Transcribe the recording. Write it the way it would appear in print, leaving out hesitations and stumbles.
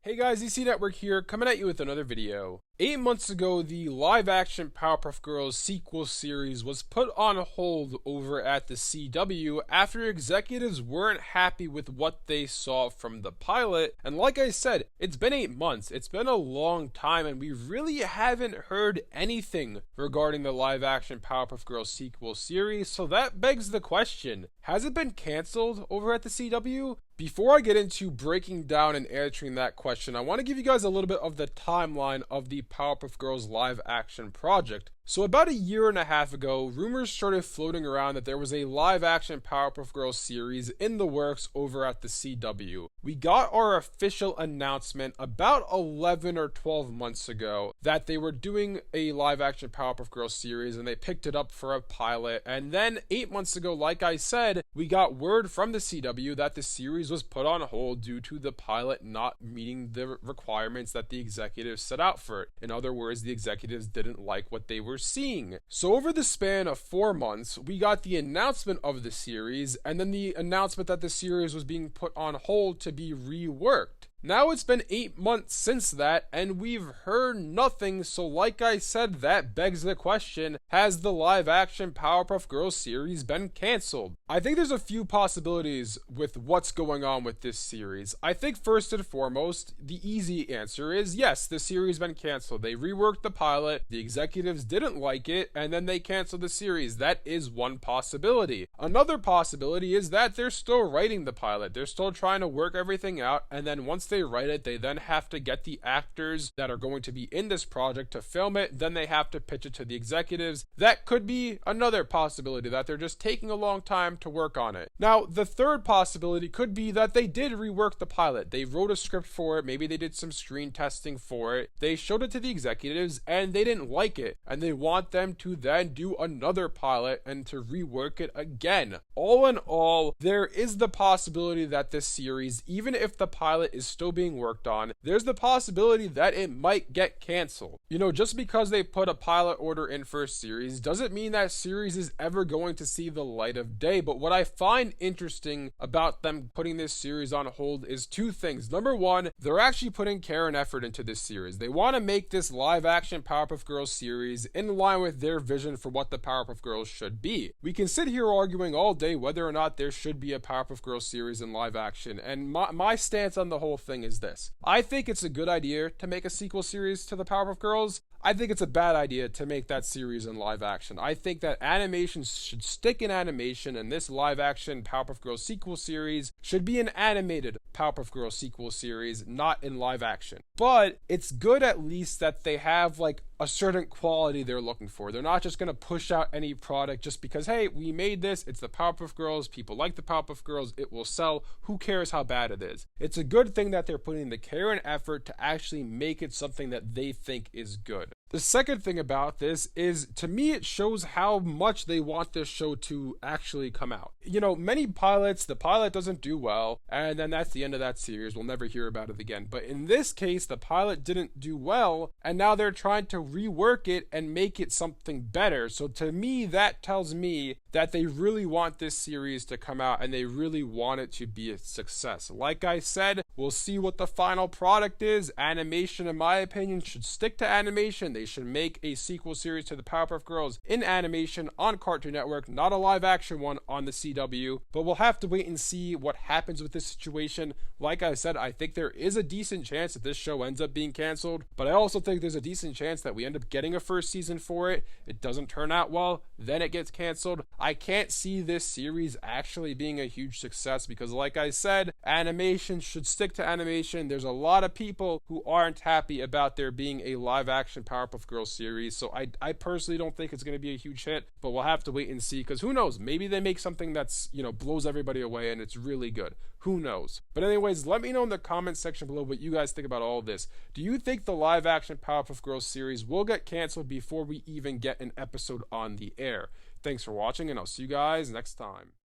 Hey guys, EC Network here, coming at you with another video. 8 months ago, the live-action Powerpuff Girls sequel series was put on hold over at the CW after executives weren't happy with what they saw from the pilot. And like I said, it's been 8 months, it's been a long time, and we really haven't heard anything regarding the live-action Powerpuff Girls sequel series, so that begs the question, has it been cancelled over at the CW? Before I get into breaking down and answering that question, I want to give you guys a little bit of the timeline of the Powerpuff Girls live action project. So about 1.5 years ago, rumors started floating around that there was a live action Powerpuff Girls series in the works over at the CW. We got our official announcement about 11 or 12 months ago that they were doing a live action Powerpuff Girls series and they picked it up for a pilot. And then 8 months ago, like I said, we got word from the CW that the series was put on hold due to the pilot not meeting the requirements that the executives set out for it. In other words, the executives didn't like what they were seeing. So over the span of 4 months, we got the announcement of the series and then the announcement that the series was being put on hold to be reworked. Now it's been 8 months since that, and we've heard nothing, so like I said, that begs the question, has the live-action Powerpuff Girls series been cancelled? I think there's a few possibilities with what's going on with this series. I think first and foremost, the easy answer is yes, the series been cancelled. They reworked the pilot, the executives didn't like it, and then they canceled the series. That is one possibility. Another possibility is that they're still writing the pilot. They're still trying to work everything out, and then once they write it, they then have to get the actors that are going to be in this project to film it, then they have to pitch it to the executives. That could be another possibility, that they're just taking a long time to work on it. Now, the third possibility could be that they did rework the pilot. They wrote a script for it, maybe they did some screen testing for it, they showed it to the executives, and they didn't like it, and they want them to then do another pilot and to rework it again. All in all, there is the possibility that this series, even if the pilot is still being worked on, there's the possibility that it might get canceled. You know, just because they put a pilot order in for a series doesn't mean that series is ever going to see the light of day. But what I find interesting about them putting this series on hold is two things. Number one, they're actually putting care and effort into this series. They want to make this live action Powerpuff Girls series in line with their vision for what the Powerpuff Girls should be. We can sit here arguing all day whether or not there should be a Powerpuff Girls series in live action, and my stance on the whole thing is this. I think it's a good idea to make a sequel series to the Powerpuff Girls. I think it's a bad idea to make that series in live action. I think that animation should stick in animation, and this live action Powerpuff Girls sequel series should be an animated Powerpuff Girls sequel series, not in live action. But it's good at least that they have like a certain quality they're looking for. They're not just going to push out any product just because, hey, we made this, it's the Powerpuff Girls, people like the Powerpuff Girls, it will sell, who cares how bad it is. It's a good thing that they're putting the care and effort to actually make it something that they think is good. The second thing about this is, to me, it shows how much they want this show to actually come out. You know, many pilots, the pilot doesn't do well, and then that's the end of that series. We'll never hear about it again. But in this case, the pilot didn't do well, and now they're trying to rework it and make it something better. So to me, that tells me that they really want this series to come out, and they really want it to be a success. Like I said, we'll see what the final product is. Animation, in my opinion, should stick to animation. They should make a sequel series to the Powerpuff Girls in animation on Cartoon Network, not a live action one on the CW. But we'll have to wait and see what happens with this situation. Like I said, I think there is a decent chance that this show ends up being canceled, but I also think there's a decent chance that we end up getting a first season for it. It doesn't turn out well, then it gets canceled. I can't see this series actually being a huge success because, like I said, animation should stick to animation. There's a lot of people who aren't happy about there being a live action Powerpuff Girls series, so I personally don't think it's going to be a huge hit, but we'll have to wait and see, because who knows, maybe they make something that's, you know, blows everybody away and it's really good. Who knows? But anyways, let me know in the comment section below what you guys think about all of this. Do you think the live action Powerpuff Girls series will get canceled before we even get an episode on the air? Thanks for watching, and I'll see you guys next time.